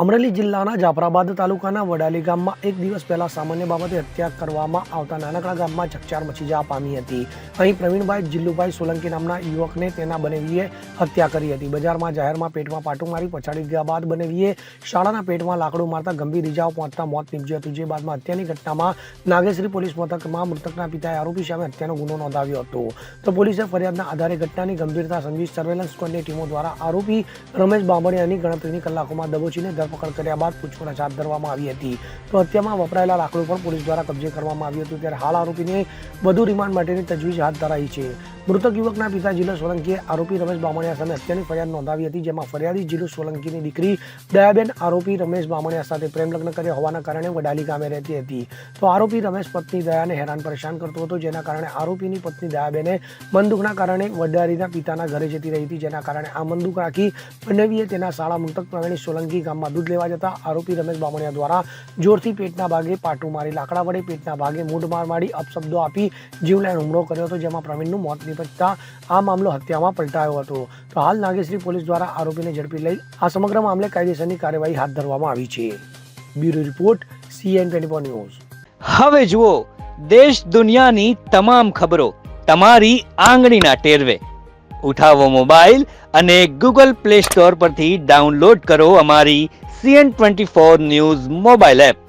અમરેલી જિલ્લાના જાફરાબાદ તાલુકાના વડાલી ગામમાં એક દિવસ પહેલા સામાન્ય બાબતે હત્યા કરવામાં આવતા નાનકડા ગામમાં ચકચાર મચી જવા પામી હતી। અહીં પ્રવીણભાઈ જીલ્લુભાઈ સોલંકી નામના યુવકને તેના બનેવીએ હત્યા કરી હતી। બજારમાં જાહેરમાં પેટમાં પાટું મારી પછાડી ગયા બાદ બનેવીએ શાળાના પેટમાં લાકડું મારતા ગંભીર ઇજાઓ પહોંચતા મોત નીપજ્યું હતું। જે બાદમાં હત્યાની ઘટનામાં નાગેશ્રી પોલીસ મથકમાં મૃતકના પિતાએ આરોપી સામે હત્યાનો ગુનો નોંધાવ્યો હતો। તો પોલીસે ફરિયાદના આધારે ઘટનાની ગંભીરતા સમજી સર્વેલન્સ સ્ક્વોડની ટીમો દ્વારા આરોપી રમેશ બામણિયાની ગણતરીની કલાકોમાં દબોચીને ધરપકડ કર્યા બાદ પૂછપરછ હાથ ધરવામાં આવી હતી। તો હત્યામાં વપરાયેલા લાકડું પણ પોલીસ દ્વારા કબજે કરવામાં આવ્યું હતું। ત્યારે હાલ આરોપીને વધુ રિમાન્ડ માટેની તજવીજ હાથ ધરાઈ છે। મૃતક યુવકના પિતા જીલુ સોલંકીએ આરોપી રમેશ બામણિયા સામે હત્યાની ફરિયાદ નોંધાવી હતી, જેમાં ફરિયાદી જીલુ સોલંકીની દીકરી દયાબેન આરોપી રમેશ બામણિયા સાથે પ્રેમ લગ્ન કર્યા હોવાના કારણે વડાલી ગામે રહેતી હતી। તો આરોપી રમેશ પત્ની દયાને હેરાન પરેશાન કરતો હતો, જેના કારણે આરોપીની પત્ની દયાબેને મનદુખના કારણે વડાલીના પિતાના ઘરે જતી રહી હતી, જેના કારણે આ મનદુખ રાખી બંનેવીએ તેના શાળા મૃતક પ્રવીણ સોલંકી ગામમાં દૂધ લેવા જતા આરોપી રમેશ બામણિયા દ્વારા જોરથી પેટના ભાગે પાટું મારી લાકડા વડે પેટના ભાગે મૂઢ માર મારી અપશબ્દો આપી જીવલેણ હુમલો કર્યો હતો, જેમાં પ્રવીણનું મોત નીપજતા આ મામલો હત્યામાં પલટાયો હતો। તો હાલ નાગેશ્રી પોલીસ દ્વારા આરોપીને ઝડપી લઈ આ સમગ્ર મામલે કાયદેસરની કાર્યવાહી હાથ ધરવામાં આવી છે। Bureau report CN24 news. હવે જુઓ દેશ દુનિયાની તમામ ખબરો તમારી આંગળીના ટેરવે। ઉઠાવો મોબાઈલ અને ગૂગલ પ્લે સ્ટોર પરથી ડાઉનલોડ કરો અમારી CN24 ન્યૂઝ મોબાઈલ એપ।